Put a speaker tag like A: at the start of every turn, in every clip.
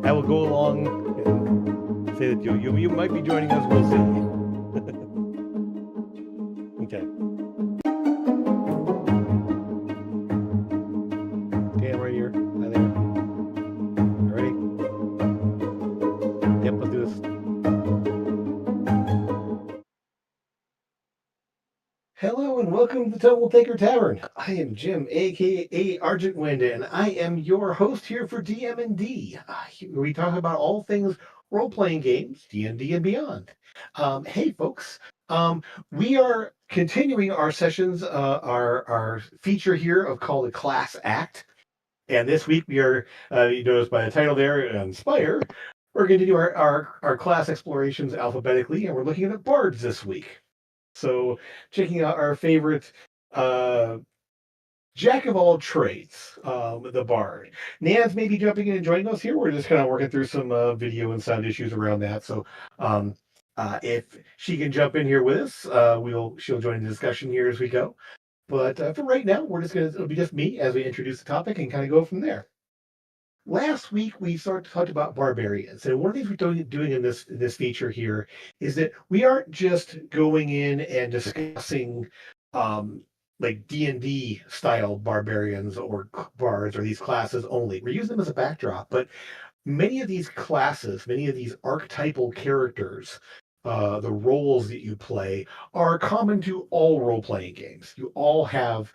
A: I will go along and say that you might be joining us. We'll see. Okay. Okay, I'm right here. Hi there. Ready? Yep, let's do this. Hello and welcome to the Total Taker Tavern. I am Jim, aka Argent Wind, and I am your host here for DM&D. We talk about all things role-playing games, D&D and beyond. Hey, folks. We are continuing our sessions, our feature here of called a Class Act. And this week we are, you notice by the title there, Inspire, we're going to do our class explorations alphabetically, and we're looking at bards this week. So checking out our favorite uh, jack of all trades, the bard. Nan's maybe jumping in and joining us here. We're just kind of working through some video and sound issues around that. So um, if she can jump in here with us, she'll join the discussion here as we go. But for right now, it'll be just me as we introduce the topic and kind of go from there. Last week we started to talk about barbarians, and one of the things we're doing in this feature here is that we aren't just going in and discussing like D&D style barbarians or bards or these classes only. We're using them as a backdrop, but many of these classes, many of these archetypal characters, the roles that you play are common to all role-playing games. You all have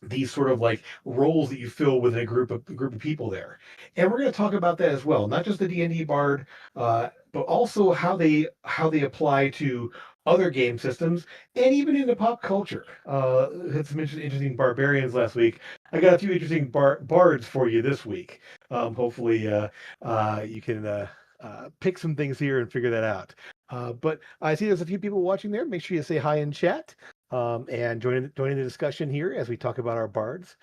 A: these sort of like roles that you fill within a group of people there, and we're going to talk about that as well. Not just the D&D bard, but also how they apply to other game systems and even into pop culture. Had some interesting barbarians last week. I got a few interesting bards for you this week. Hopefully, you can pick some things here and figure that out. But I see there's a few people watching there. Make sure you say hi in chat and joining the discussion here as we talk about our bards.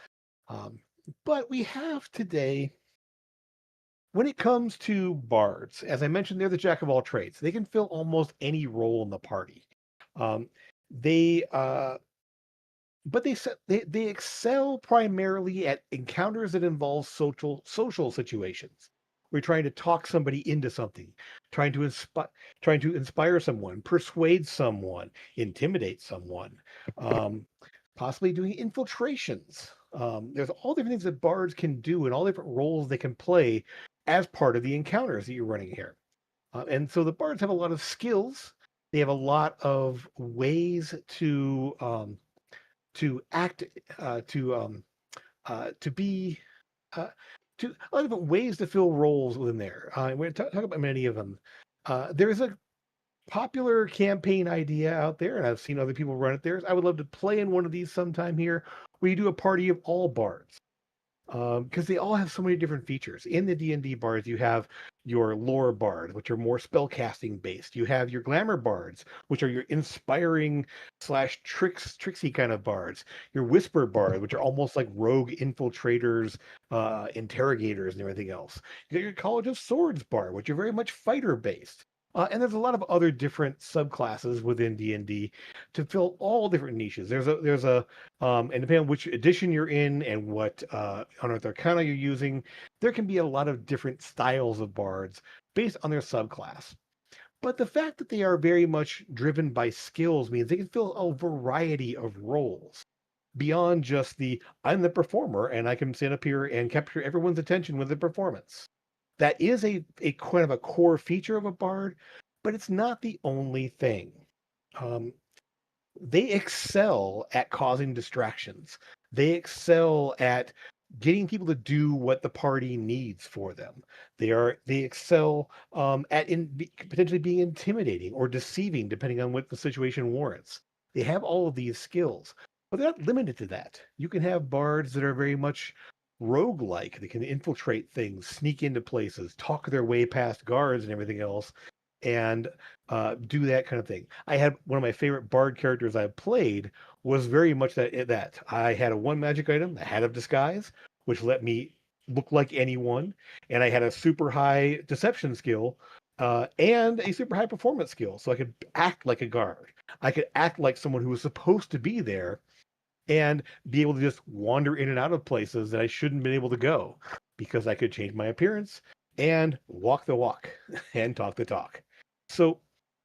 A: Um, but we have today, when it comes to bards, as I mentioned, they're the jack of all trades. They can fill almost any role in the party. Um, they but they excel primarily at encounters that involve social situations. We're trying to talk somebody into something, trying to inspire someone, persuade someone, intimidate someone, um, possibly doing infiltrations. There's all different things that bards can do and all different roles they can play as part of the encounters that you're running here. And so the bards have a lot of skills. They have a lot of ways to act, to be, uh, to a lot of different ways to fill roles within there. We're going to talk about many of them. There's a popular campaign idea out there, and I've seen other people run it there. I would love to play in one of these sometime here, where you do a party of all bards, because they all have so many different features. In the D&D bards, you have your lore bards, which are more spell casting based. You have your glamour bards, which are your inspiring slash tricksy kind of bards. Your whisper bards, which are almost like rogue infiltrators, interrogators, and everything else. You got your College of Swords bard, which are very much fighter based. And there's a lot of other different subclasses within D&D to fill all different niches. And depending on which edition you're in and what Unearthed Arcana you're using, there can be a lot of different styles of bards based on their subclass. But the fact that they are very much driven by skills means they can fill a variety of roles beyond just I'm the performer and I can stand up here and capture everyone's attention with the performance. That is a kind of a core feature of a bard, but it's not the only thing. Um, they excel at causing distractions. They excel at getting people to do what the party needs for them. They excel at potentially being intimidating or deceiving, depending on what the situation warrants. They have all of these skills, but they're not limited to that. You can have bards that are very much roguelike. They can infiltrate things, sneak into places, talk their way past guards and everything else, and do that kind of thing. I had one of my favorite bard characters I played was very much that I had a one magic item, a hat of disguise, which let me look like anyone, and I had a super high deception skill and a super high performance skill, so I could act like a guard. I could act like someone who was supposed to be there and be able to just wander in and out of places that I shouldn't have been able to go. because I could change my appearance and walk the walk and talk the talk. So,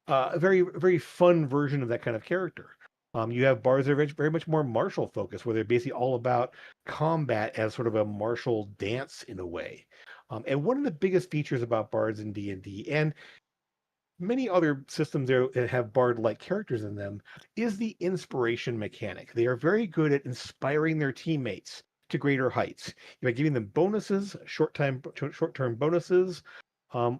A: a very fun version of that kind of character. You have bards that are very much more martial focused, where they're basically all about combat as sort of a martial dance in a way. And one of the biggest features about bards in D&D and many other systems there that have bard-like characters in them is the inspiration mechanic. They are very good at inspiring their teammates to greater heights by giving them bonuses, short-term bonuses,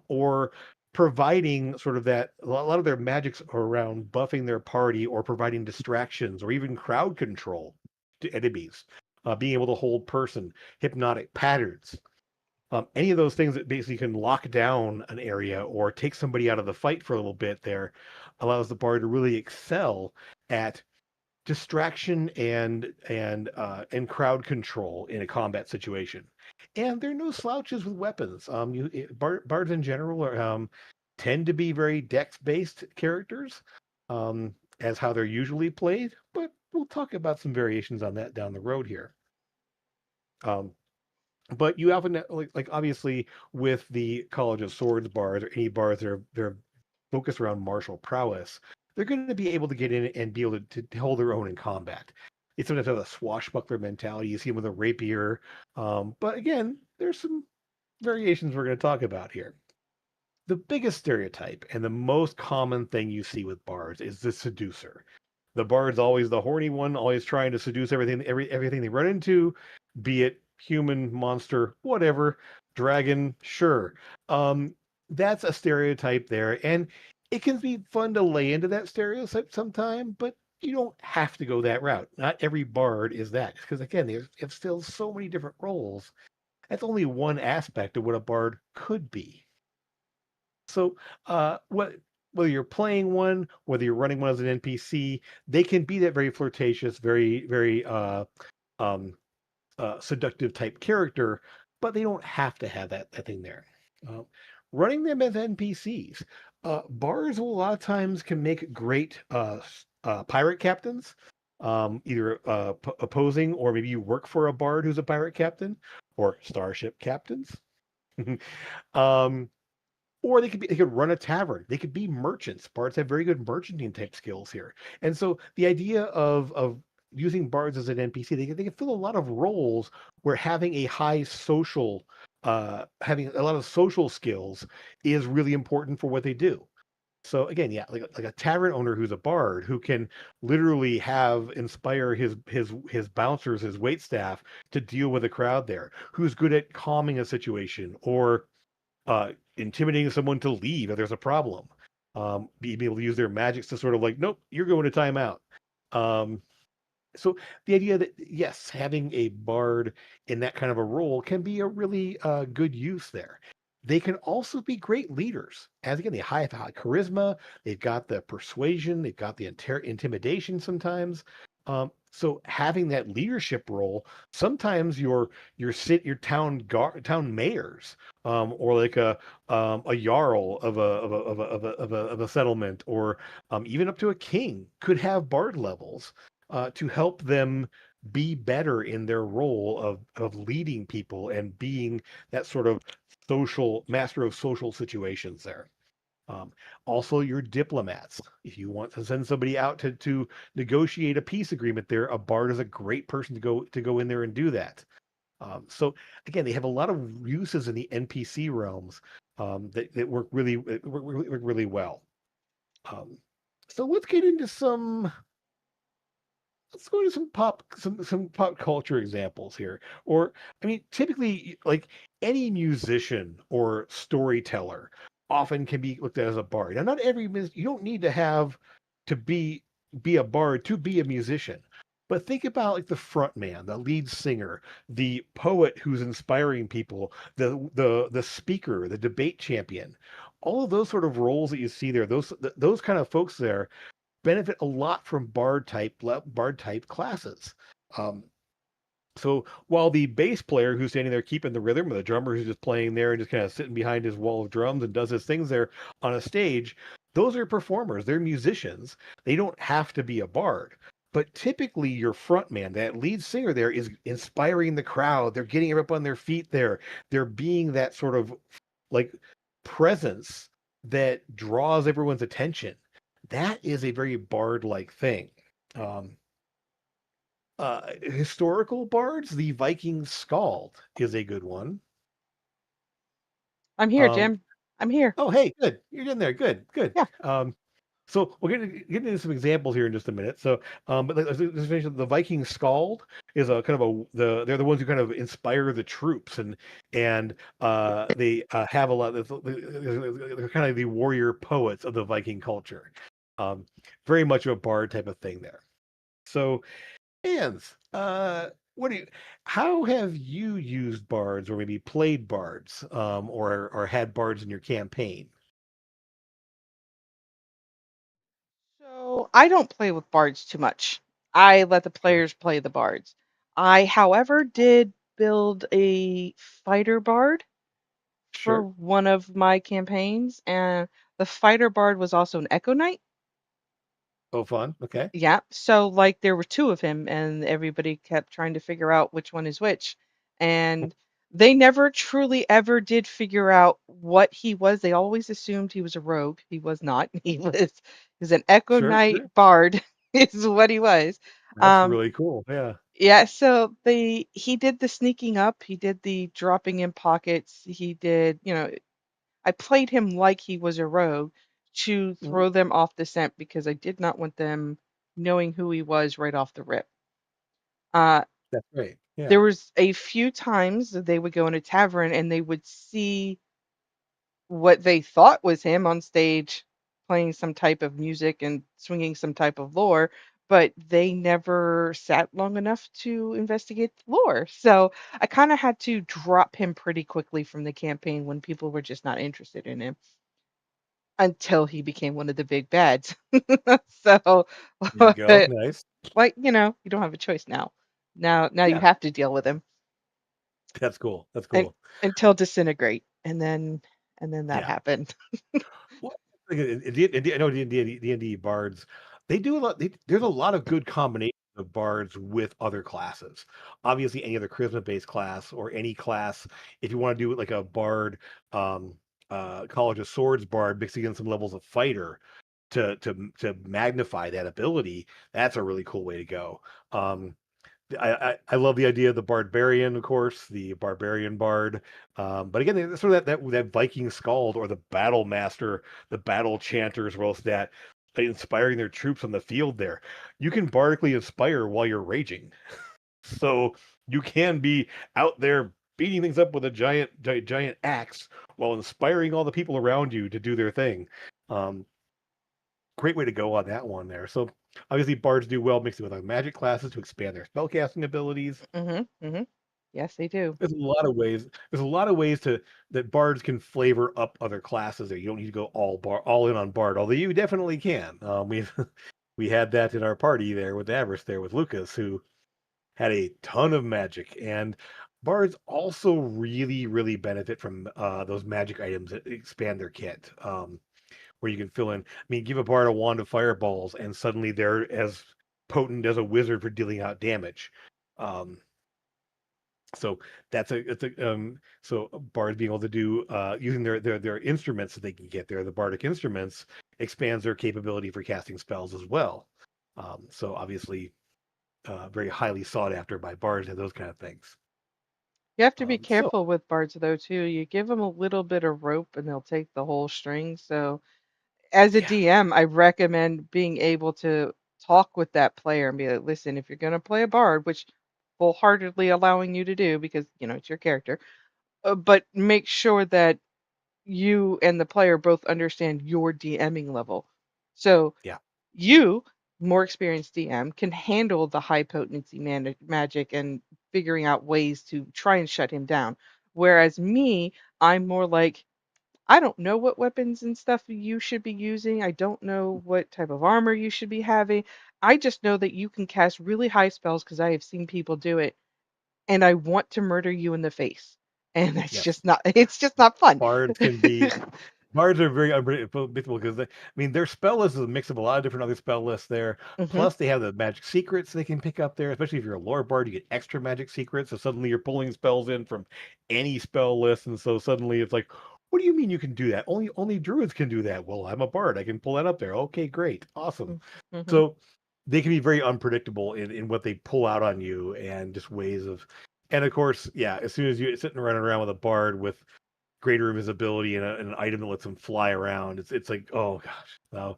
A: or providing sort of that. A lot of their magics are around buffing their party or providing distractions or even crowd control to enemies, being able to hold person, hypnotic patterns, any of those things that basically can lock down an area or take somebody out of the fight for a little bit there allows the bard to really excel at distraction and crowd control in a combat situation. And there are no slouches with weapons. Bards in general tend to be very dex based characters, as how they're usually played, but we'll talk about some variations on that down the road here. Um, but you often like obviously with the College of Swords bards or any bards that are they're focused around martial prowess, they're going to be able to get in and be able to hold their own in combat. They sometimes have a swashbuckler mentality. You see them with a rapier, but again, there's some variations we're going to talk about here. The biggest stereotype and the most common thing you see with bards is the seducer. The bard's always the horny one, always trying to seduce everything they run into, be it human, monster, whatever, dragon, sure. Um, that's a stereotype there, and it can be fun to lay into that stereotype sometime, but you don't have to go that route. Not every bard is that, because again, there's still so many different roles. That's only one aspect of what a bard could be. So, whether you're playing one, whether you're running one as an NPC, they can be that very flirtatious, very um, seductive type character, but they don't have to have that thing there. Uh, Running them as NPCs, bars a lot of times can make great pirate captains. Either opposing, or maybe you work for a bard who's a pirate captain, or starship captains. um, or they could run a tavern. They could be merchants. Bards have very good merchanting type skills here. And so the idea of using bards as an NPC, they can fill a lot of roles where having a high social having a lot of social skills is really important for what they do. So again, yeah, like a tavern owner who's a bard who can literally have inspire his bouncers, his wait staff to deal with a crowd there, who's good at calming a situation or intimidating someone to leave if there's a problem. Being able to use their magics to sort of like, nope, you're going to timeout. Um, so the idea that yes, having a bard in that kind of a role can be a really good use there. They can also be great leaders. As again, they have high charisma, they've got the persuasion, they've got the intimidation sometimes. So having that leadership role, sometimes your town mayors, or like a jarl of a settlement, or even up to a king could have bard levels to help them be better in their role of leading people and being that sort of social master of social situations there. Um, Also, your diplomats. If you want to send somebody out to negotiate a peace agreement, there a bard is a great person to go in there and do that. So again, they have a lot of uses in the NPC realms that work really well. Um, so let's go to some pop culture examples here. Or I mean, typically like any musician or storyteller often can be looked at as a bard. Now, not you don't need to have to be a bard to be a musician. But think about like the front man, the lead singer, the poet who's inspiring people, the speaker, the debate champion. All of those sort of roles that you see there, those kind of folks there benefit a lot from bard type classes. Um, so while the bass player who's standing there keeping the rhythm, or the drummer who's just playing there and just kind of sitting behind his wall of drums and does his things there on a stage, those are performers. They're musicians. They don't have to be a bard. But typically, your front man, that lead singer there, is inspiring the crowd. They're getting everyone up on their feet there. They're being that sort of like presence that draws everyone's attention. That is a very bard-like thing. Um, Historical bards, the Viking Skald is a good one.
B: I'm here,
A: Um,
B: Jim. I'm here.
A: oh, hey, good. You're in there. Good, good.
B: Yeah.
A: So we'll get into some examples here in just a minute. So, but let's finish. The Viking Skald is a kind of they're the ones who kind of inspire the troops, and they have a lot. They're kind of the warrior poets of the Viking culture. Um, Very much of a bard type of thing there. So, Hans, what do you? How have you used bards, or maybe played bards, or had bards in your campaign?
B: So I don't play with bards too much. I let the
A: Sure.
B: players play the bards. I, however, did build a fighter bard for
A: Sure.
B: one of my campaigns, and the fighter bard was also an Echo Knight.
A: Oh, fun. Okay.
B: Yeah, so like there were two of him, and everybody kept trying to figure out which one is which. And they never truly ever did figure out what he was. They always assumed he was a rogue. He was not. He was an Echo
A: Sure.
B: Knight
A: Sure.
B: bard is what he was.
A: That's
B: Um,
A: really cool. Yeah.
B: yeah, so he did the sneaking up, he did the dropping in pockets, he did, I played him like he was a rogue to
A: Mhm.
B: throw them off the scent because I did not want them knowing who he was right off the rip. Uh,
A: That's great.
B: there
A: Yeah.
B: was a few times that they would go in a tavern and they would see what they thought was him on stage playing some type of music and swinging some type of lore, but they never sat long enough to investigate the lore. So I kind of had to drop him pretty quickly from the campaign when people were just not interested in him until he became one of the big bads. So,
A: There you go.
B: but,
A: Nice.
B: like, you don't have a choice now. Now you
A: Yeah.
B: have to deal with him
A: That's cool. That's
B: and
A: cool.
B: until disintegrate, and then that
A: Yeah.
B: happened.
A: Well, I know D&D bards. They do a lot. There's a lot of good combinations of bards with other classes. Obviously, any other charisma-based class or any class, if you want to do it like a bard, um, College of Swords bard mixing in some levels of fighter to magnify that ability, that's a really cool way to go. Um, I love the idea of the barbarian, of course, the barbarian bard. But again, it's sort of that Viking skald or the battle master, the battle chanter, as well as that inspiring their troops on the field. There, you can bardically inspire while you're raging, so you can be out there beating things up with a giant axe while inspiring all the people around you to do their thing. Um, Great way to go on that one there. So obviously bards do well mixing with our magic classes to expand their spellcasting abilities.
B: Hmm. Yes, they do.
A: There's a lot of ways. There's a lot of ways to that bards can flavor up other classes. There, you don't need to go all in on bard, although you definitely can. We've we had that in our party there with Avarice there with Lucas, who had a ton of magic, and bards also really benefit from those magic items that expand their kit. Where you can fill in. I mean, give a bard a wand of fireballs, and suddenly they're as potent as a wizard for dealing out damage. Um, so that's a it's a so bards being able to do using their instruments that they can get there, the bardic instruments expands their capability for casting spells as well. So obviously, very highly sought after by bards and those kind of things.
B: You have to be
A: So
B: careful with bards though too. You give them a little bit of rope and they'll take the whole string. So as a
A: yeah,
B: DM, I recommend being able to talk with that player and be like, listen, if you're going to play a bard, which full-heartedly allowing you to do because, it's your character, but make sure that you and the player both understand your DMing level. So
A: yeah,
B: you, more experienced DM, can handle the high potency magic and figuring out ways to try and shut him down. Whereas me, I'm more like, I don't know what weapons and stuff you should be using. I don't know what type of armor you should be having. I just know that you can cast really high spells because I have seen people do it, and I want to murder you in the face. And that's
A: yes.
B: just not, it's just not fun.
A: Bards can be. Bards are very unpredictable because I mean their spell list is a mix of a lot of different other spell lists there.
B: Hmm.
A: Plus they have the magic secrets they can pick up there. Especially if you're a lore bard, you get extra magic secrets. So suddenly you're pulling spells in from any spell list, and so suddenly it's like, what do you mean you can do that? Only druids can do that. Well, I'm a bard. I can pull that up there. Okay, great, awesome.
B: Hmm.
A: So they can be very unpredictable in what they pull out on you and just ways of. And of course, yeah, as soon as you're sitting running around with a bard with greater invisibility and, and an item that lets him fly around. It's like, oh gosh, no.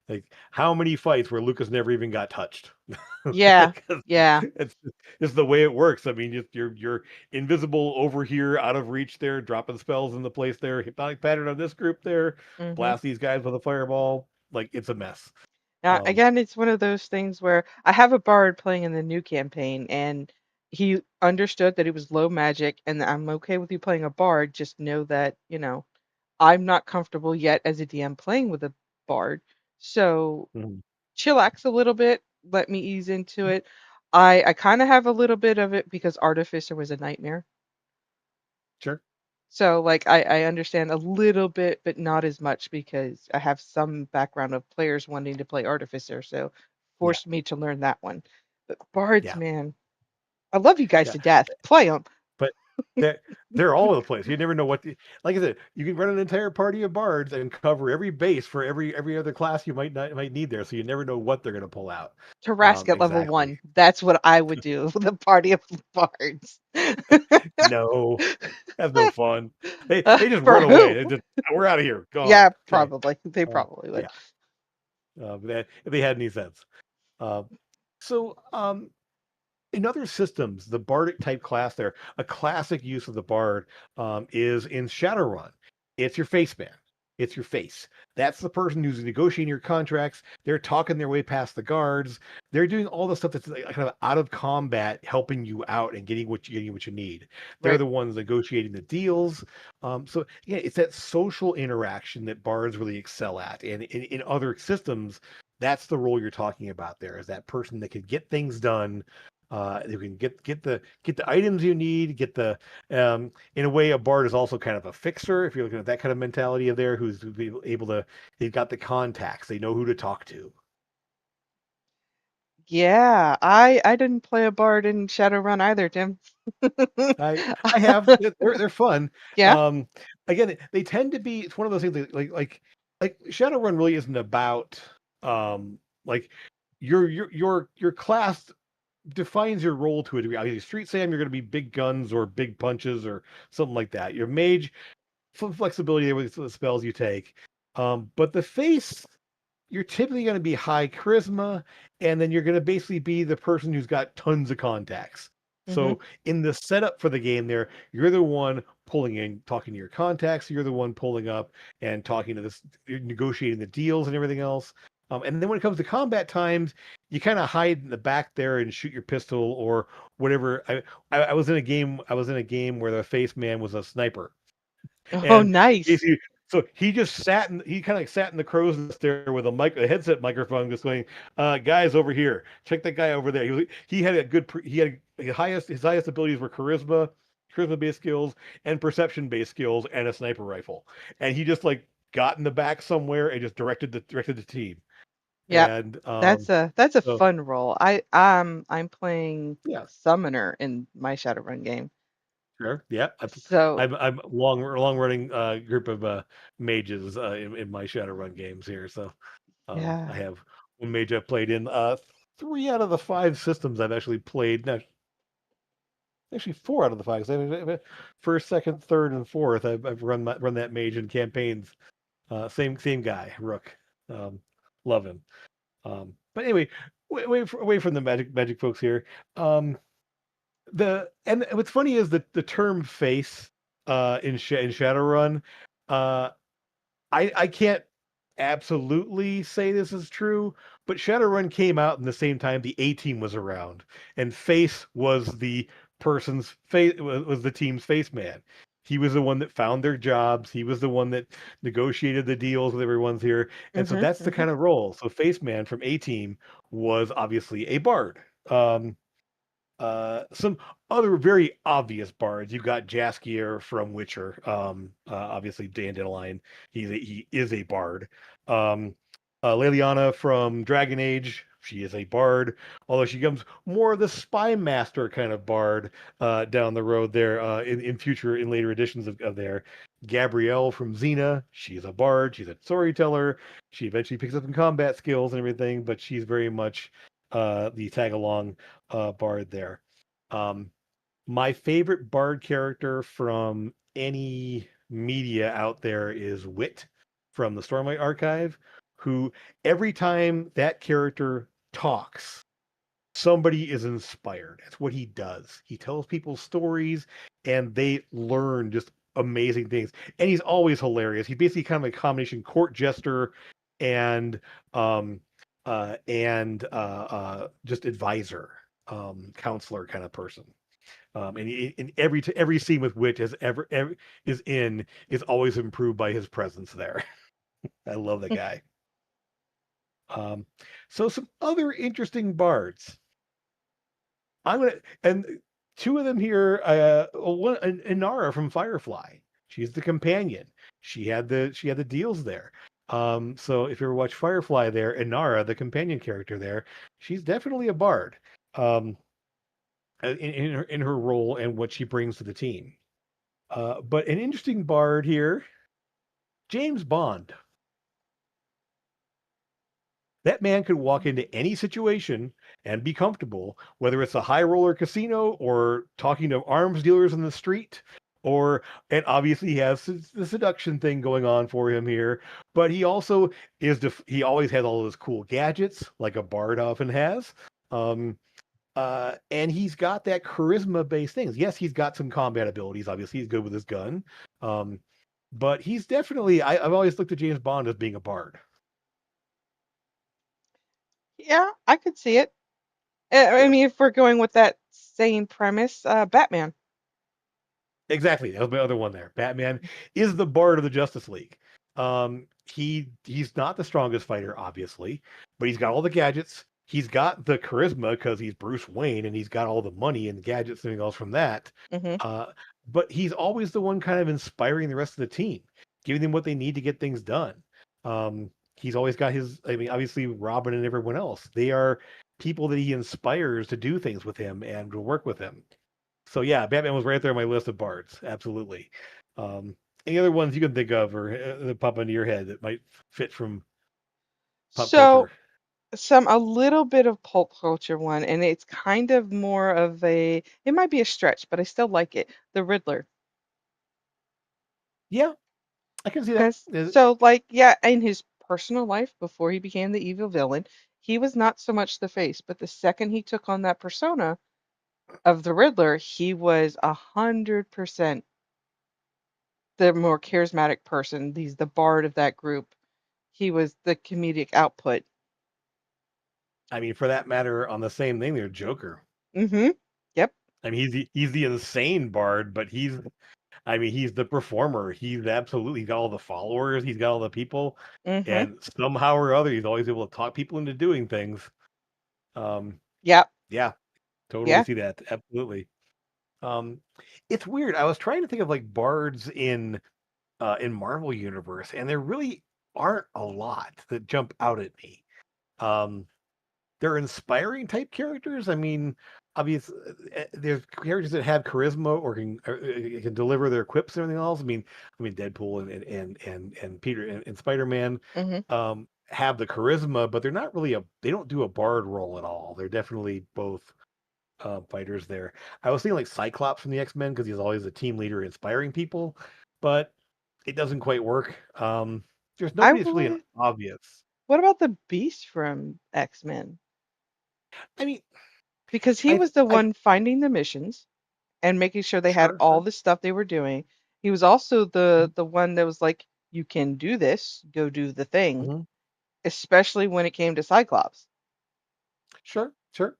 A: Like how many fights where Lucas never even got touched?
B: Yeah,
A: 'Cause
B: yeah.
A: it's just the way it works. I mean, you're invisible over here, out of reach there, dropping spells in the place there, hypnotic pattern on this group there,
B: Hmm.
A: blast these guys with a fireball. Like it's a mess.
B: Now,
A: Um,
B: again, it's one of those things where I have a bard playing in the new campaign, and he understood that it was low magic, and that I'm okay with you playing a bard. Just know that, I'm not comfortable yet as a DM playing with a bard. So
A: mhm,
B: chillax a little bit, let me ease into it. I kind of have a little bit of it because Artificer was a nightmare.
A: sure.
B: So like I understand a little bit, but not as much because I have some background of players wanting to play Artificer, so
A: Yeah.
B: forced me to learn that one. But Bards,
A: Yeah.
B: man, I love you guys
A: Yeah.
B: to death. Play them.
A: But they're they're all over the place. You never know like I said, you can run an entire party of bards and cover every base for every other class you might need there. So you never know what they're going to pull out.
B: Tarrasque at level
A: Exactly.
B: 1. That's what I would do with a party of Bards.
A: No, that's no fun. They just
B: For
A: run away.
B: who?
A: They just we're out of here. Gone.
B: Yeah,
A: Okay.
B: probably. They probably
A: Yeah.
B: would.
A: If they had any sense. Uh, so in other systems, the bardic type class there, a classic use of the bard is in Shadowrun. It's your face man. It's your face. That's the person who's negotiating your contracts. They're talking their way past the guards. They're doing all the stuff that's like kind of out of combat, helping you out and getting what you need. They're
B: Right.
A: the ones negotiating the deals. So yeah, it's that social interaction that bards really excel at. And in other systems, that's the role you're talking about there, is that person that can get things done, you can get the items you need, get the in a way a bard is also kind of a fixer if you're looking at that kind of mentality of there, who's able to, they've got the contacts, they know who to talk to.
B: Yeah, I didn't play a bard in Shadowrun either, Tim.
A: I have, they're fun.
B: Yeah.
A: Um, Again, they tend to be, it's one of those things that, like Shadowrun really isn't about like your class defines your role to a degree. Either Street Sam, you're going to be big guns or big punches or something like that. Your mage, flexibility there with the spells you take. But the face, you're typically going to be high charisma, and then you're going to basically be the person who's got tons of contacts.
B: Hmm.
A: So in the setup for the game, there, you're the one pulling in, talking to your contacts. You're the one pulling up and talking to this, you're negotiating the deals and everything else. And then when it comes to combat times, you kind of hide in the back there and shoot your pistol or whatever. I was in a game. I was in a game where the face man was a sniper,
B: Oh,
A: and
B: nice.
A: basically, so he just sat in, he kind of like sat in the crow's nest there with a headset microphone, just going, "Guys over here, check that guy over there." He had a good, he had his highest abilities were charisma based skills and perception based skills and a sniper rifle, and he just like got in the back somewhere and just directed the team,
B: Yeah.
A: and
B: That's a
A: so
B: fun role. I'm playing
A: yeah.
B: Summoner in my Shadowrun game.
A: Sure. Yeah.
B: So
A: I'm long running group of mages in my Shadowrun games here. So I
B: yeah.
A: have one mage I've played in. Three out of the five systems I've actually played. No, actually four out of the five. 'Cause first, second, third, and fourth. I've run that mage in campaigns. Same guy, Rook. Um, Love him. But anyway, away from the magic folks here. Um, and what's funny is that the term face in Shadowrun, uh, I can't absolutely say this is true, but Shadowrun came out in the same time the A team was around, and Face was the person's face, was the team's face man. He was the one that found their jobs. He was the one that negotiated the deals with everyone's here, and so
B: Mhm.
A: that's the
B: Mhm.
A: kind of role. So Face Man from A team was obviously a bard. Um, Some other very obvious bards. You've got Jaskier from Witcher. Obviously Dandelion. He is a bard. Um, Leliana from Dragon Age. She is a bard, although she becomes more of the spy master kind of bard down the road there in later editions of there. Gabrielle from Xena. She's a bard. She's a storyteller. She eventually picks up some combat skills and everything, but she's very much the tag along bard there. Um, my favorite bard character from any media out there is Wit from the Stormlight Archive, who every time that character talks, somebody is inspired. That's what he does. He tells people stories and they learn just amazing things. And he's always hilarious. He's basically kind of a combination court jester and um just advisor, counselor kind of person. And in every scene with Wit ever is always improved by his presence there. I love the guy. Um, so some other interesting bards. I'm gonna and two of them here. One Inara from Firefly. She's the companion. She had the deals there. So if you ever watch Firefly, there Inara, the companion character there, she's definitely a bard. Um, in her role and what she brings to the team. But an interesting bard here, James Bond. That man could walk into any situation and be comfortable, whether it's a high roller casino or talking to arms dealers in the street, and obviously he has the seduction thing going on for him here, but he also he always has all those cool gadgets like a bard often has. Um, and he's got that charisma based things. Yes, he's got some combat abilities. Obviously, he's good with his gun. Um, but he's definitely, I've always looked at James Bond as being a bard.
B: Yeah, I could see it. I
A: Yeah.
B: mean, if we're going with that same premise, Batman.
A: Exactly. That was my other one there. Batman is the bard of the Justice League. He's not the strongest fighter, obviously, but he's got all the gadgets. He's got the charisma because he's Bruce Wayne, and he's got all the money and gadgets and everything else from that.
B: Hmm.
A: Uh, but he's always the one kind of inspiring the rest of the team, giving them what they need to get things done. He's always got his. I mean, obviously, Robin and everyone else. They are people that he inspires to do things with him and to work with him. So yeah, Batman was right there on my list of bards. Absolutely. Um, any other ones you can think of or that pop into your head that might fit from pop
B: So,
A: culture?
B: a little bit of pulp culture one, and it's kind of more of it might be a stretch, but I still like it. The Riddler.
A: Yeah, I can see that.
B: Because, so, like, yeah, in his personal life, before he became the evil villain, he was not so much the face, but the second he took on that persona of the Riddler, he was 100% the more charismatic person. He's the bard of that group. He was the comedic output.
A: I mean, for that matter, on the same thing, they're Joker.
B: Mm-hmm. Yep.
A: I mean, he's the insane bard, but he's the performer. He's absolutely got all the followers. He's got all the people,
B: Mm-hmm.
A: and somehow or other, he's always able to talk people into doing things. Um,
B: Yep.
A: yeah, totally
B: Yeah.
A: see that. Absolutely. Um, it's weird. I was trying to think of like bards in Marvel universe, and there really aren't a lot that jump out at me. Um, they're inspiring type characters. I mean, obviously, there's characters that have charisma or can deliver their quips and everything else. I mean, Deadpool and Peter and Spider Man
B: Mm-hmm.
A: have the charisma, but they're not really they don't do a bard role at all. They're definitely both fighters there. I was thinking like Cyclops from the X-Men because he's always a team leader inspiring people, but it doesn't quite work. There's
B: I
A: nobody that's really an
B: would.
A: obvious.
B: What about the Beast from X-Men?
A: I mean,
B: Because he
A: I
B: was the
A: I
B: one finding the missions and making sure they had
A: sure,
B: all
A: sure.
B: the stuff they were doing. He was also the one that was like, "You can do this. Go do the thing."
A: Mhm.
B: Especially when it came to Cyclops.
A: Sure, sure.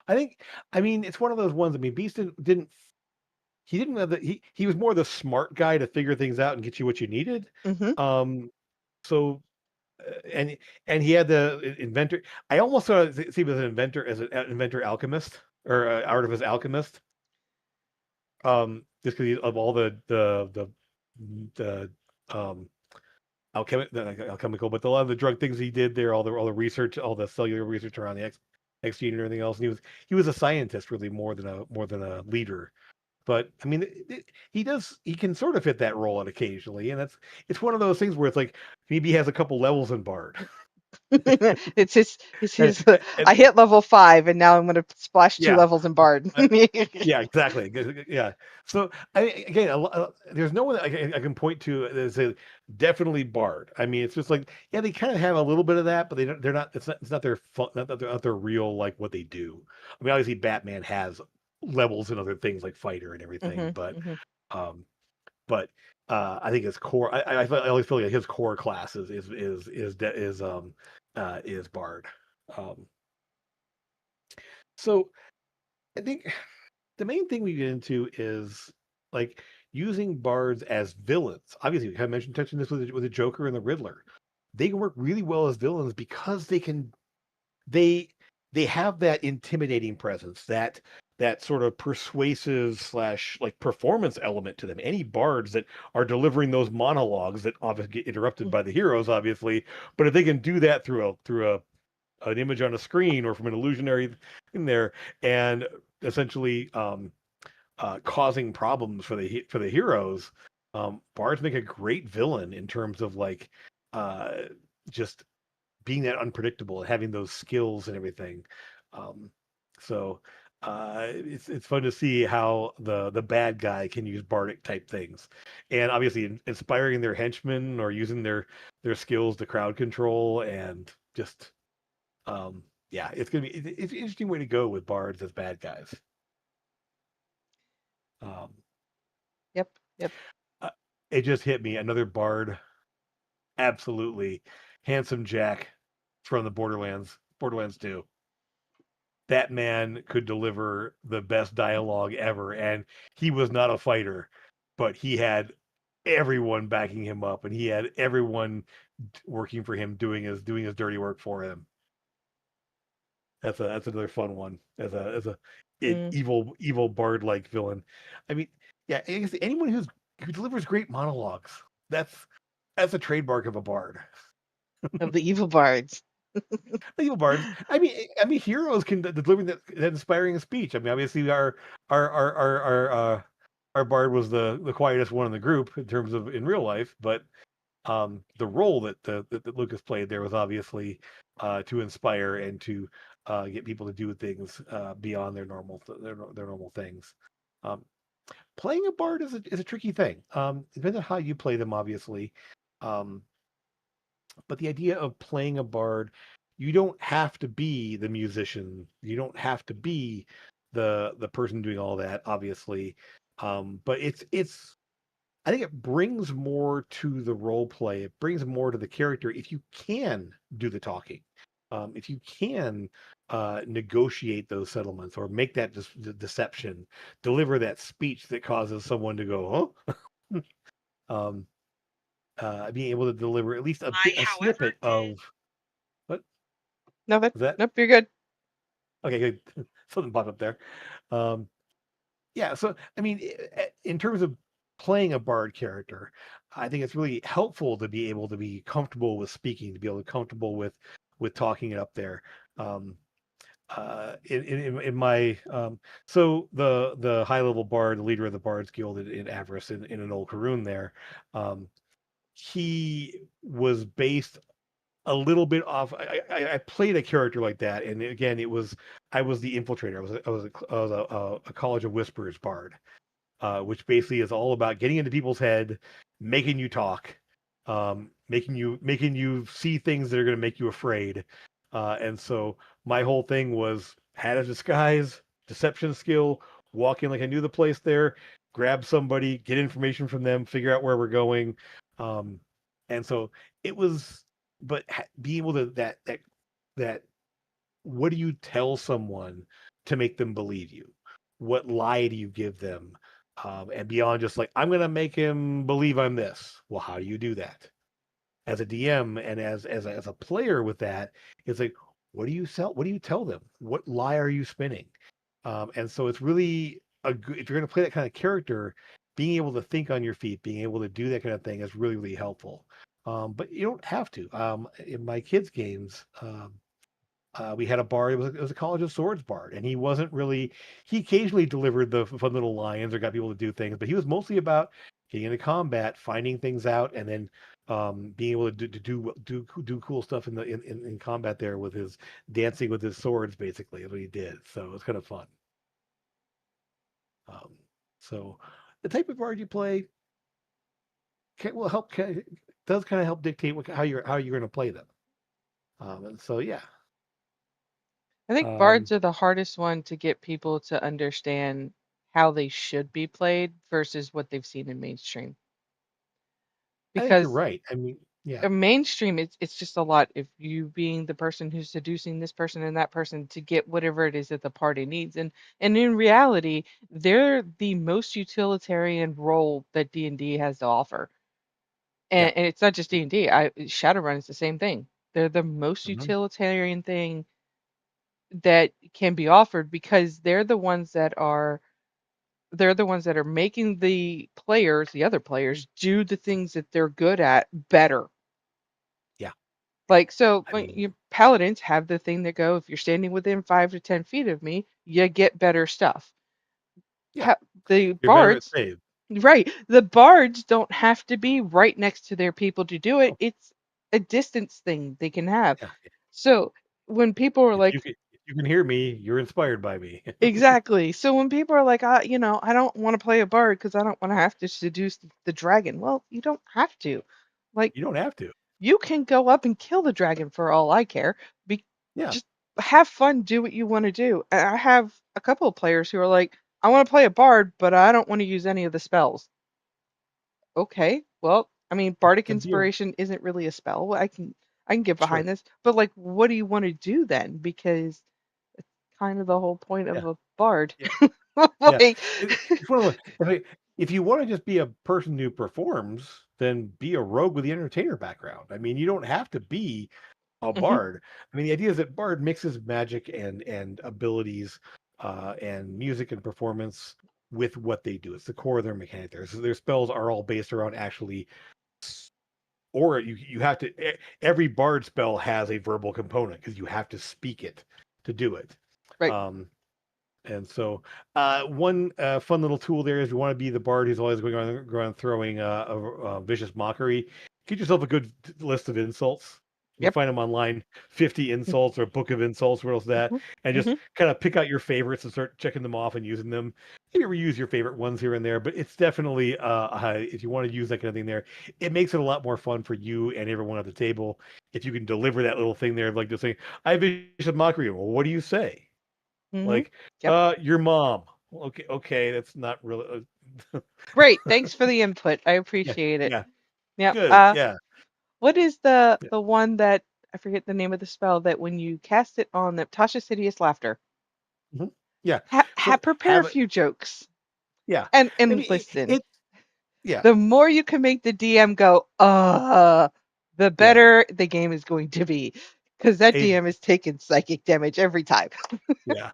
A: I mean, it's one of those ones. I mean, Beast didn't have he was more the smart guy to figure things out and get you what you needed.
B: Hmm.
A: Um, so and he had the inventor. I almost sort of see him as an inventor alchemist. or Artemis Alchemist. Just because of all the um alchemical, but a lot of the drug things he did there, all the research, all the cellular research around the X gene and everything else. And he was a scientist really more than a leader. But I mean, he can sort of fit that role at occasionally, and it's one of those things where it's like maybe he has a couple levels in Bard.
B: It's
A: and,
B: his.
A: and
B: I hit level 5, and now I'm going to splash two
A: yeah,
B: levels in Bard.
A: yeah, exactly. Yeah. So again, there's no one that I can point to that say definitely Bard. I mean, it's just like yeah, they kind of have a little bit of that, but they're not. It's not their fun, not their real like what they do. I mean, obviously Batman has levels and other things like fighter and everything,
B: Hmm.
A: but
B: Hmm.
A: um, but I think his core. I always feel like his core class is Bard. Um, so I think the main thing we get into is like using bards as villains. Obviously, we kind of mentioned touching this with the Joker and the Riddler. They can work really well as villains because they they have that intimidating presence, that sort of persuasive slash like performance element to them. Any bards that are delivering those monologues that obviously get interrupted by the heroes, obviously, but if they can do that through an image on a screen or from an illusionary in there, and essentially causing problems for the heroes. Bards make a great villain in terms of like uh, just being that unpredictable and having those skills and everything. Um, so it's fun to see how the bad guy can use bardic type things, and obviously inspiring their henchmen or using their skills to crowd control and just yeah, it's an interesting way to go with bards as bad guys. Um,
B: Yep. Yep.
A: Uh, it just hit me. Another bard, absolutely. Handsome Jack from the Borderlands 2. That man could deliver the best dialogue ever, and he was not a fighter, but he had everyone backing him up, and he had everyone working for him, doing his dirty work for him. That's another fun one as a
B: Mm.
A: evil bard like villain. I mean, yeah, I guess anyone who delivers great monologues. That's that's a trademark of a bard.
B: Of the evil bards.
A: Evil bards. I mean, heroes can deliver that inspiring speech. I mean, obviously our bard was the quietest one in the group in terms of in real life, but the role that Lucas played there was obviously to inspire and to get people to do things beyond their normal things. Um, Playing a bard is a tricky thing. Depends on how you play them, obviously. Um, but the idea of playing a bard, you don't have to be the musician. You don't have to be the person doing all that, obviously. But it's I think it brings more to the role play. It brings more to the character if you can do the talking. If you can negotiate those settlements or make that deception, deliver that speech that causes someone to go, huh? um, Being able to deliver at least a snippet of what
B: No, that.
A: was that?
B: Nope. You're good.
A: Okay, good. Something popped up there. Um, yeah, so I mean, in terms of playing a bard character, I think it's really helpful to be able to be comfortable with speaking, to be able to comfortable with talking it up there. Um, in my so the high level bard, the leader of the Bards Guild in Avarice in an old Karoon there, um, he was based a little bit off. I played a character like that, and again, I was the infiltrator. I was a College of Whispers bard, which basically is all about getting into people's head, making you talk, making you see things that are going to make you afraid. And so my whole thing was had a disguise, deception skill, walk in like I knew the place there, grab somebody, get information from them, figure out where we're going. Um, and so it was, but being able to that what do you tell someone to make them believe you? What lie do you give them? And beyond just like, I'm going to make him believe I'm this. Well, how do you do that? As a DM and as a player with that, it's like, what do you sell? What do you tell them? What lie are you spinning? And so it's really a good if you're going to play that kind of character, being able to think on your feet, being able to do that kind of thing is really, really helpful. But you don't have to. In my kids' games, we had a bard. It was a College of Swords bard, and he wasn't really. He occasionally delivered the fun little lines or got people to do things, but he was mostly about getting into combat, finding things out, and then being able to do cool stuff in combat there with his dancing with his swords. Basically, is what he did. So it was kind of fun. Um, so the type of bard you play will help. Does kind of help dictate how you're going to play them. And so yeah.
B: I think
A: Um,
B: bards are the hardest one to get people to understand how they should be played versus what they've seen in mainstream.
A: I think you're
B: Because
A: right. I mean, yeah.
B: mainstream, it's just a lot. If you being the person who's seducing this person and that person to get whatever it is that the party needs, and in reality, they're the most utilitarian role that D&D has to offer.
A: Yeah.
B: And it's not just D&D. Shadowrun is the same thing. They're the most
A: Mhm.
B: utilitarian thing that can be offered because they're the ones that are making the other players, do the things that they're good at better.
A: Yeah.
B: Like, so
A: I
B: like,
A: mean,
B: your paladins have the thing that go, if you're standing within 5 to 10 feet of me, you get better stuff.
A: yeah,
B: Pa- the
A: you're better at
B: bards,
A: save.
B: right? The bards don't have to be right next to their people to do it.
A: Oh,
B: It's a distance thing they can have.
A: yeah.
B: So when people are like,
A: If you can hear me, you're inspired by me.
B: exactly. So when people are like, I don't want to play a bard because I don't want to have to seduce the dragon. Well, you don't have to. Like,
A: You don't have to.
B: you can go up and kill the dragon for all I care. Be
A: Yeah.
B: just have fun, do what you want to do. And I have a couple of players who are like, I want to play a bard, but I don't want to use any of the spells. Okay, well, I mean, bardic
A: Then be a
B: inspiration isn't really a spell. Well, I can get
A: sure.
B: behind this, but like, what do you want to do then? Because kind of the whole point
A: Yeah.
B: of a bard.
A: Yeah. Yeah.
B: Like,
A: It's one of the if you want to just be a person who performs, then be a rogue with the entertainer background. I mean, you don't have to be a
B: hmm
A: bard. I mean, the idea is that bard mixes magic and abilities and music and performance with what they do. It's the core of their mechanic there. So their spells are all based around actually or you have to every bard spell has a verbal component because you have to speak it to do it.
B: right.
A: Um and so, one fun little tool there is if you want to be the bard who's always going around throwing a vicious mockery. Get yourself a good list of insults. You can
B: Yep.
A: find them online, 50 insults or a book of insults, what else that,
B: hmm
A: and just
B: hmm
A: kind of pick out your favorites and start checking them off and using them. Maybe reuse your favorite ones here and there, but it's definitely, if you want to use that kind of thing there, it makes it a lot more fun for you and everyone at the table if you can deliver that little thing there of like just saying, I have vicious mockery. Well, what do you say?
B: hmm
A: Like,
B: Yep.
A: your mom. Okay, okay, that's not really.
B: Great. Thanks for the input. I
A: Yeah,
B: appreciate it.
A: yeah,
B: Yep.
A: good, yeah,
B: What is the
A: yeah.
B: the one that I forget the name of the spell that when you cast it on the Tasha's hideous laughter?
A: Mhm. Yeah. So
B: Prepare a
A: have it.
B: few jokes
A: Yeah, I
B: and
A: mean,
B: listen.
A: it. Yeah,
B: The more you can make the DM go, the
A: yeah.
B: better the game is going to be. Because that
A: It,
B: DM is taking psychic damage every time.
A: yeah.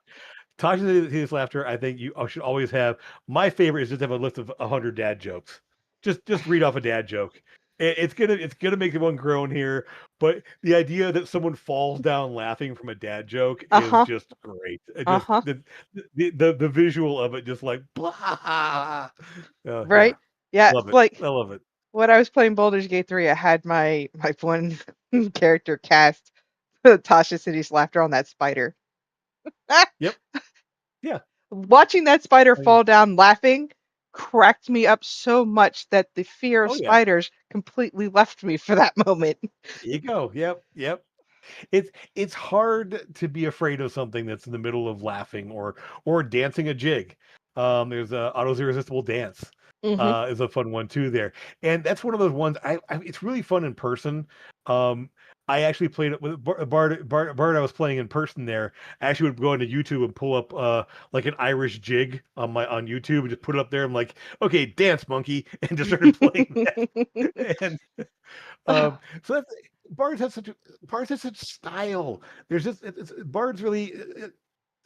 A: Talk to his laughter. I think you should always have. My favorite is just have a list of 100 dad jokes. Just read off a dad joke. It's gonna make everyone groan here, but the idea that someone falls down laughing from a dad joke
B: Uh
A: is
B: huh.
A: just great. It
B: Uh
A: just
B: huh.
A: the visual of it, just like blah. Yeah,
B: Right? Yeah.
A: love it.
B: Like
A: I love it.
B: when I was playing Baldur's Gate 3, I had my one character cast Tasha City's laughter on that spider.
A: Yep. Yeah.
B: Watching that spider
A: I mean,
B: fall down laughing cracked me up so much that the fear of
A: oh yeah.
B: spiders completely left me for that moment.
A: There you go. Yep. Yep. It's hard to be afraid of something that's in the middle of laughing or dancing a jig. There's a auto irresistible dance.
B: hmm
A: Is a fun one too there, and that's one of those ones. It's really fun in person. Um, I actually played it with Bard. I was playing in person there. I actually would go into YouTube and pull up like an Irish jig on YouTube and just put it up there. I'm like, okay, dance monkey, and just started playing that. And so bards have such style. There's just bards really.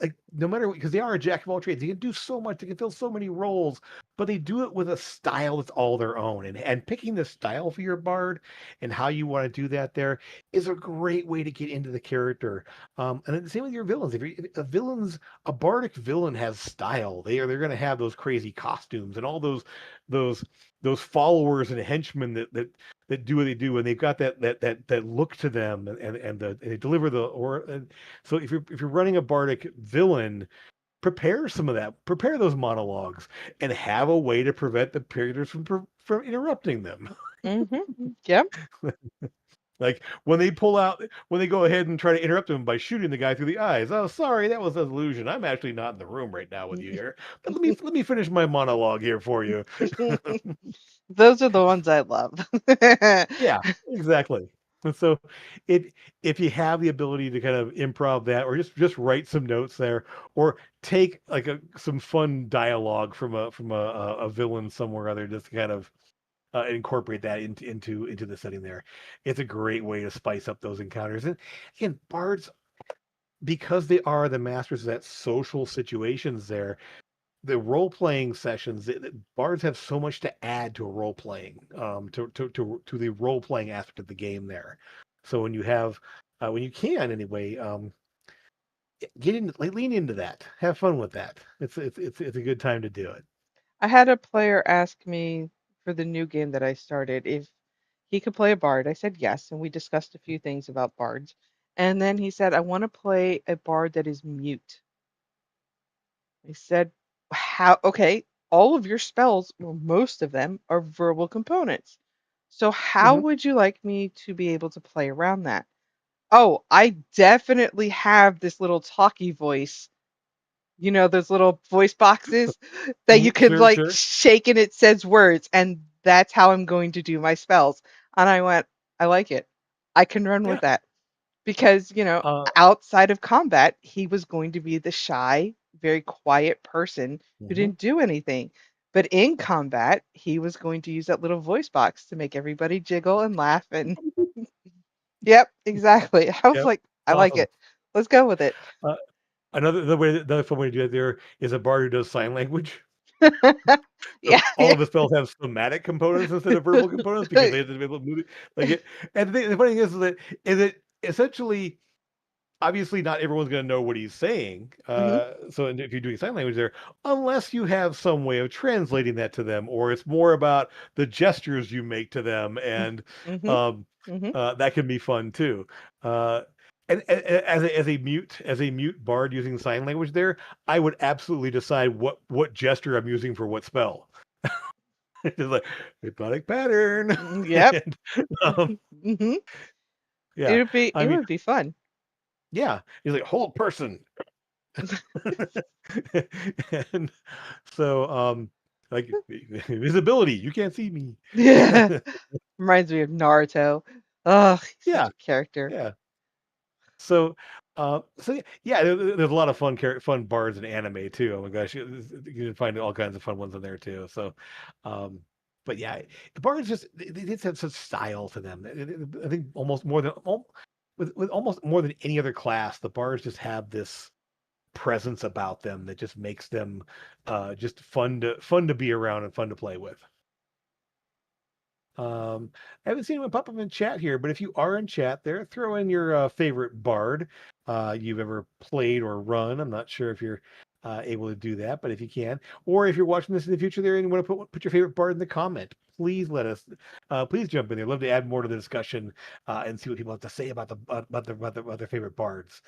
A: like no matter what, because they are a jack of all trades. They can do so much. They can fill so many roles, but they do it with a style that's all their own. And picking the style for your bard and how you want to do that there is a great way to get into the character. And then the same with your villains. If a a bardic villain has style. They're going to have those crazy costumes and all those those followers and henchmen that do what they do, and they've got that look to them, and they deliver the or. And so if you're running a bardic villain, prepare some of that, prepare those monologues, and have a way to prevent the characters from interrupting them.
B: Yep.
A: Like when they go ahead and try to interrupt him by shooting the guy through the eyes. Oh, sorry, that was an illusion. I'm actually not in the room right now with you here. But let me finish my monologue here for you.
B: Those are the ones I love.
A: Yeah, exactly. And so if if you have the ability to kind of improv that, or just write some notes there, or take like some fun dialogue from a villain somewhere or other, just to kind of incorporate that into the setting there. It's a great way to spice up those encounters. And again, bards, because they are the masters of that social situations there, the role playing sessions, bards have so much to add to a role playing, to the role playing aspect of the game there. So when you have, when you can anyway, get in, like, lean into that, have fun with that. It's a good time to do it.
B: I had a player ask me for the new game that I started if he could play a bard. I said yes, and we discussed a few things about bards. And then he said, I want to play a bard that is mute. I said, how? Okay, all of your spells, or most of them, are verbal components. So how
A: Hmm.
B: would you like me to be able to play around that? Oh, I definitely have this little talky voice, those little voice boxes that you could
A: Sure,
B: like
A: sure.
B: shake and it says words, and that's how I'm going to do my spells. And I went, I like it. I can run with
A: Yeah.
B: that because,
A: Uh,
B: outside of combat, he was going to be the shy, very quiet person who
A: mhm.
B: didn't do anything. But in combat, he was going to use that little voice box to make everybody jiggle and laugh. And yep, exactly. I was
A: Yep.
B: like, I like
A: Awesome.
B: it. Let's go with it.
A: Uh, another fun way to do that there is a bard who does sign language. So
B: Yeah.
A: all of the spells have somatic components instead of verbal components because they have to be able to move it like it. And the funny thing is that essentially, obviously not everyone's going to know what he's saying.
B: Hmm.
A: So if you're doing sign language there, unless you have some way of translating that to them, or it's more about the gestures you make to them, and
B: Hmm.
A: um,
B: Hmm.
A: that can be fun too. Uh, and as a mute bard using sign language there, I would absolutely decide what gesture I'm using for what spell. It's like hypnotic pattern.
B: Yep.
A: And, um,
B: Hmm. It
A: yeah,
B: would be
A: I
B: it
A: mean,
B: would be fun.
A: yeah, he's like hold person. And so, like visibility, you can't see me.
B: Yeah. Reminds me of Naruto. Oh, he's such
A: Yeah,
B: a character.
A: yeah. So, yeah, there's a lot of fun bards in anime too. Oh my gosh, you can find all kinds of fun ones in there too. So, um, but yeah, the bards they just have such style to them. I think almost more than with almost more than any other class, the bards just have this presence about them that just makes them just fun to be around and fun to play with. I haven't seen anyone pop up in chat here, but if you are in chat there, throw in your favorite bard you've ever played or run. I'm not sure if you're able to do that, but if you can, or if you're watching this in the future there and you want to put your favorite bard in the comment, please let us. Please jump in there. Love to add more to the discussion and see what people have to say about their favorite bards.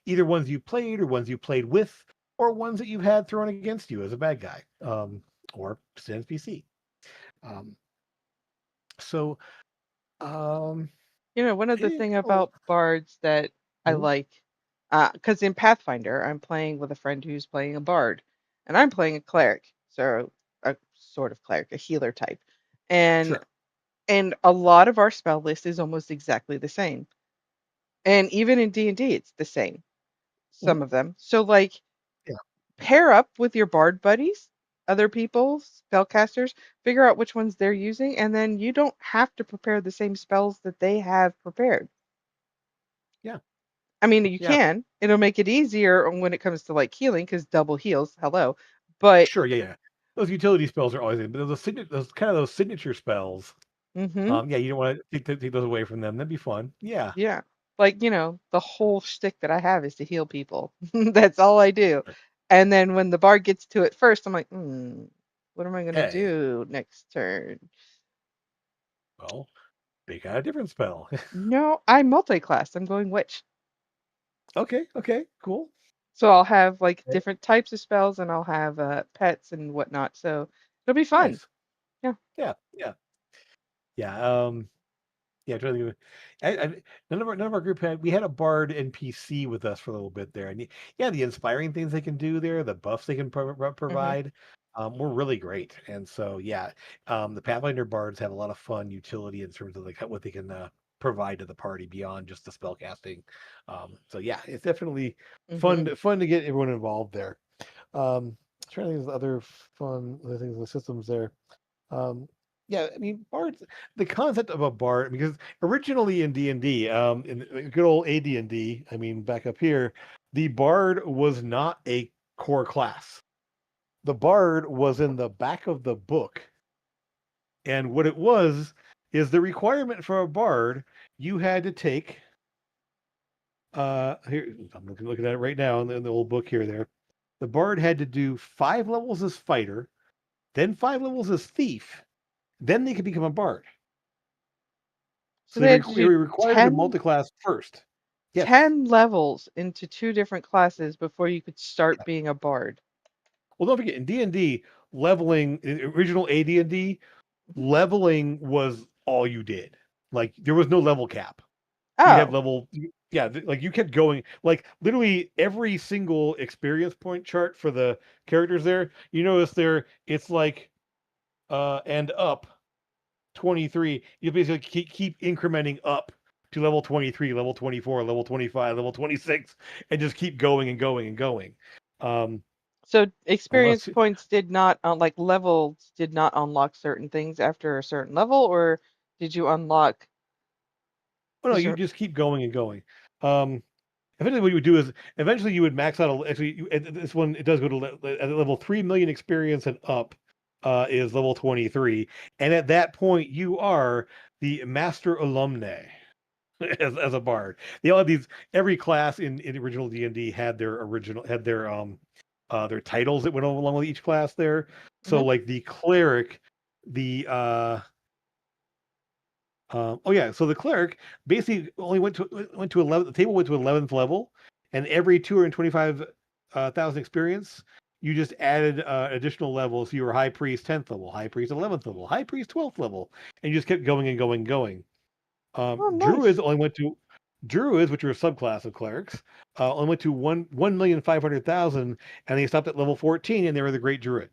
A: Either ones you played or ones you played with, or ones that you've had thrown against you as a bad guy, or just an NPC. Um, so um,
B: One of the
A: eh,
B: thing
A: oh,
B: about bards that I
A: mhm,
B: like, because in Pathfinder, I'm playing with a friend who's playing a bard, and I'm playing a cleric, so a sort of cleric, a healer type, and
A: sure.
B: and a lot of our spell list is almost exactly the same, and even in D&D, it's the same.
A: Mhm,
B: Some of them, so like
A: yeah,
B: pair up with your bard buddies, other people's spellcasters, figure out which ones they're using, and then you don't have to prepare the same spells that they have prepared.
A: yeah.
B: I mean, you
A: Yeah.
B: can. It'll make it easier when it comes to like healing because double heals. Hello, but
A: Sure. Yeah. Yeah. Those utility spells are always in, but those kind of those signature spells.
B: hmm
A: Yeah, you don't want to take those away from them. That'd be fun. Yeah.
B: yeah, like the whole shtick that I have is to heal people. That's all I do. And then when the bard gets to it first, I'm like, what am I gonna
A: Hey.
B: do next turn?
A: Well, pick out a different spell.
B: No, I'm multi-class. I'm going witch.
A: Okay. Okay. Cool.
B: So I'll have like
A: Okay,
B: different types of spells and I'll have pets and whatnot. So it'll be fun.
A: nice.
B: Yeah.
A: Yeah. Yeah. Yeah. Yeah, I'm trying to think of none of our group had we had a bard NPC with us for a little bit there, and yeah, the inspiring things they can do there, the buffs they can
B: hmm
A: provide, were really great. And so yeah, the Pathfinder bards have a lot of fun utility in terms of like what they can provide to the party beyond just the spell casting. So yeah, it's definitely
B: hmm
A: fun to get everyone involved there. Trying to think of other things in the systems there. Um, yeah, I mean, bards. The concept of a bard, because originally in D&D, in good old AD&D, I mean, back up here, the bard was not a core class. The bard was in the back of the book, and what it was is the requirement for a bard. You had to take. Here I'm looking at it right now in the old book here. There, the bard had to do 5 levels as fighter, then 5 levels as thief, then they could become a bard.
B: So
A: So
B: they had to
A: they
B: do
A: were required to
B: 10,
A: multi-class first. Yes.
B: 10 levels into two different classes before you could start
A: Yeah.
B: being a bard.
A: Well, don't forget in D&D, leveling in original AD&D,
B: Mhm.
A: leveling was all you did. Like there was no level cap. You had
B: Oh,
A: level yeah, like you kept going. Like literally every single experience point chart for the characters there, you notice there it's like and up 23. You basically keep incrementing up to level 23, level 24, level 25, level 26, and just keep going and going and going. Um,
B: so experience
A: unless,
B: points did not, like levels did not unlock certain things after a certain level, or did you unlock
A: oh
B: a
A: no, you
B: certain?
A: just keep going and going. Um, Eventually, what you would do is eventually you would max out. Actually, this one it does go to at level 3 million experience and up is level 23, and at that point you are the master alumni. As a bard. They all have these every class in original D&D had their titles that went along with each class there. So
B: Mhm.
A: like the cleric, the oh yeah, so the cleric basically only went to 11 the table went to 11th level, and every 225 thousand experience you just added additional levels. So you were high priest 10th level, high priest 11th level, high priest 12th level, and you just kept going and going and going.
B: Oh,
A: Druids
B: nice.
A: only went to Druids, which are a subclass of clerics, only went to 1,500,000, and they stopped at level 14, and they were the Great Druid.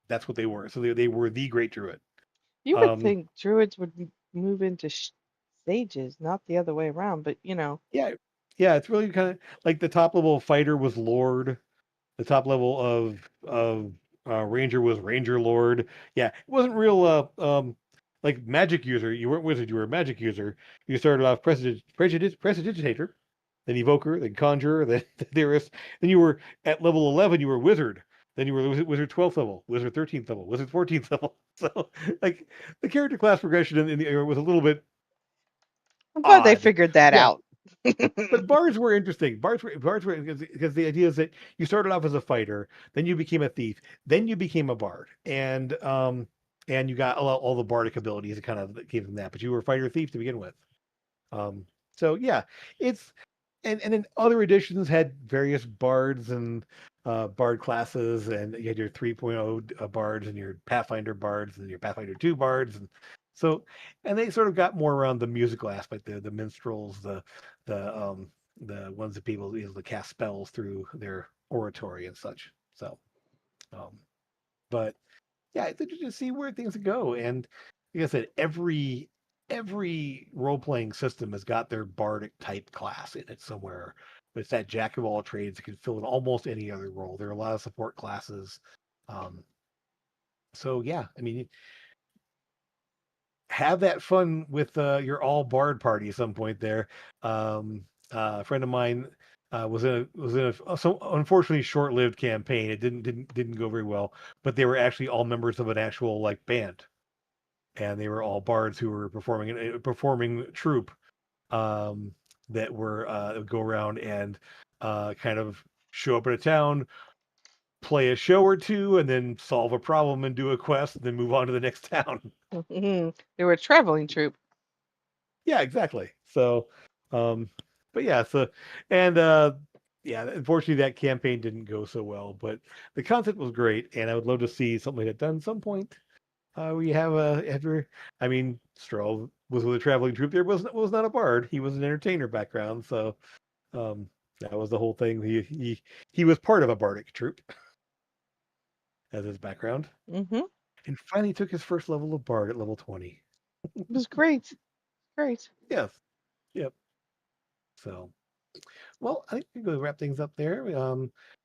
A: That's what they were. So they were the Great Druid.
B: You would
A: Um,
B: think druids would move into sages, not the other way around, but
A: yeah, yeah, it's really kind of like the top level of fighter was Lord. The top level of ranger was ranger lord. Yeah, it wasn't real like magic user. You weren't wizard. You were a magic user. You started off prestidigitator, then evoker, then conjurer, then theorist. Then you were at level 11. You were wizard. Then you were wizard 12th level, wizard 13th level, wizard 14th level. So like the character class progression in the era was a little bit
B: I'm glad they
A: odd.
B: figured that
A: Yeah,
B: out.
A: but bards were interesting. Bards were because the idea is that you started off as a fighter, then you became a thief, then you became a bard, and you got all the bardic abilities that kind of came from that. But you were a fighter thief to begin with. Um, so yeah, it's and then other editions had various bards and bard classes, and you had your 3.0 bards and your Pathfinder bards and your Pathfinder 2 bards, and so and they sort of got more around the musical aspect, the minstrels, the ones that people able to cast spells through their oratory and such. So, um, but yeah, it's interesting to see where things go. And like I said, every role playing system has got their bardic type class in it somewhere. It's that jack of all trades that can fill in almost any other role. There are a lot of support classes. Um, so yeah, I mean, have that fun with your all bard party at some point there. A friend of mine was in a so unfortunately short-lived campaign. It didn't go very well, but they were actually all members of an actual like band, and they were all bards who were performing in a performing troupe um, that would go around and kind of show up at a town, play a show or two, and then solve a problem and do a quest, and then move on to the next town.
B: They were a traveling troupe.
A: Yeah, exactly. So, um, but yeah, so and yeah, unfortunately that campaign didn't go so well, but the concept was great, and I would love to see something like that done at some point. We have a after. I mean, Stroll was with a traveling troupe. There was not a bard. He was an entertainer background, so that was the whole thing. He was part of a bardic troupe as his background,
B: Hmm.
A: and finally took his first level of bard at level 20.
B: It was great. Great.
A: Yes. Yep. So. Well, I think we can go wrap things up there.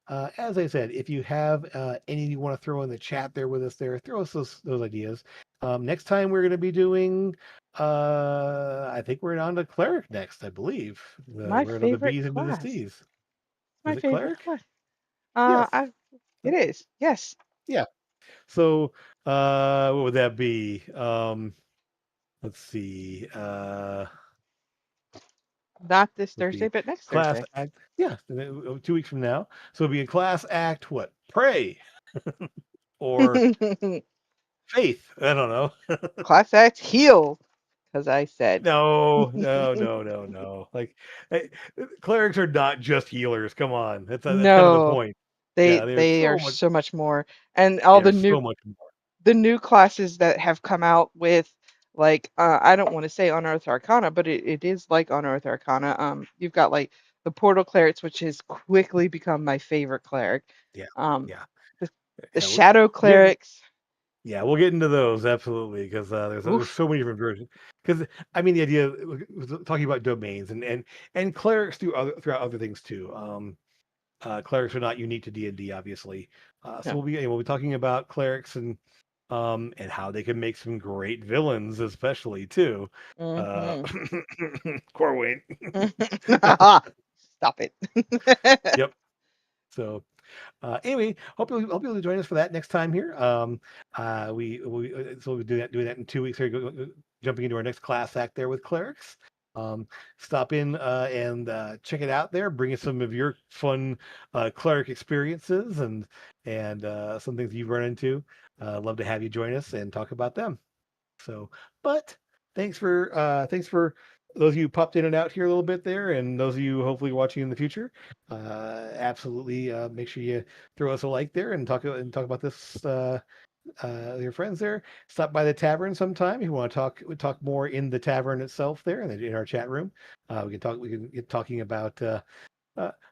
A: As I said, if you have any you want to throw in the chat there with us, there, throw us those ideas. Next time we're going to be doing, I think we're on to cleric next. I believe
B: My
A: we're on the
B: favorite
A: B's and the
B: class.
A: C's.
B: It's my
A: Is it
B: favorite
A: cleric?
B: class.
A: Yes.
B: It is. Yes.
A: Yeah. So, what would that be? Let's see.
B: Not this
A: Let's
B: Thursday,
A: see.
B: but next
A: Class
B: Thursday.
A: act. Yeah, 2 weeks from now. So it'll be in class act. What? Pray or faith. I don't know.
B: Class Act heal, because I said.
A: No, no, no, no, no. Like eh, clerics are not just healers. Come on, that's kind of the
B: No,
A: point.
B: they
A: Yeah, they're
B: they are
A: so much.
B: so much more. And all
A: They're so much more.
B: the new classes that have come out with, like, I don't want to say Unearthed Arcana, but it is like Unearthed Arcana. You've got like the Portal Clerics, which has quickly become my favorite cleric.
A: Yeah,
B: Um,
A: yeah,
B: the, the
A: yeah.
B: Shadow
A: We'll get
B: Clerics.
A: yeah, we'll get into those absolutely because there's
B: Oof.
A: so many different versions. Because I mean, the idea talking about domains and clerics do throughout other things too. Clerics are not unique to D&D, obviously. So
B: No.
A: we'll be talking about clerics and how they can make some great villains, especially too. Uh,
B: Hmm.
A: Corwin.
B: Stop it.
A: Yep. So anyway, hope you'll join us for that next time here. So we'll doing that in 2 weeks here. Jumping into our next class act there with clerics. Stop in and check it out there. Bring us some of your fun cleric experiences and some things you've run into. Love to have you join us and talk about them. So, but thanks for those of you who popped in and out here a little bit there, and those of you hopefully watching in the future. Absolutely, make sure you throw us a like there and talk about this with your friends there. Stop by the tavern sometime if you want to talk more in the tavern itself there and in our chat room. We can get talking about. Uh,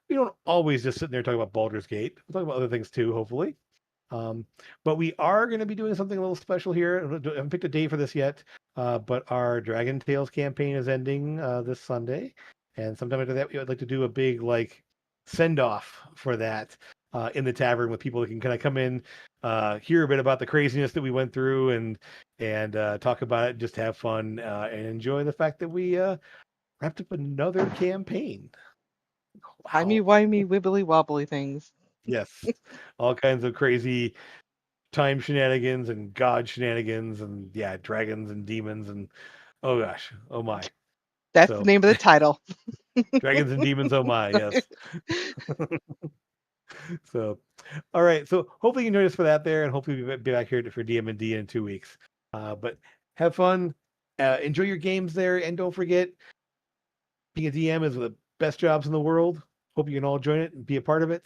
A: we don't always just sit there and talk about Baldur's Gate. We'll talk about other things too, hopefully. Um, but we are going to be doing something a little special here. I haven't picked a date for this yet, but our Dragon Tales campaign is ending this Sunday, and sometime after that, we would like to do a big like send off for that in the tavern with people that can kind of come in, hear a bit about the craziness that we went through, and talk about it, just have fun and enjoy the fact that we wrapped up another campaign.
B: Timey
A: Wow.
B: wimey wibbly wobbly things.
A: Yes. All kinds of crazy time shenanigans and god shenanigans and yeah, dragons and demons and oh gosh, oh my.
B: That's the
A: So
B: name of the title.
A: dragons and demons, oh my, yes. So all right, so hopefully you can join us for that there, and hopefully we'll be back here for DM&D in 2 weeks. But have fun, enjoy your games there, and don't forget, being a DM is one of the best jobs in the world. Hope you can all join it and be a part of it.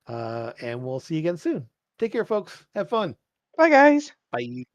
A: And we'll see you again soon. Take care, folks. Have fun.
B: Bye, guys.
A: Bye.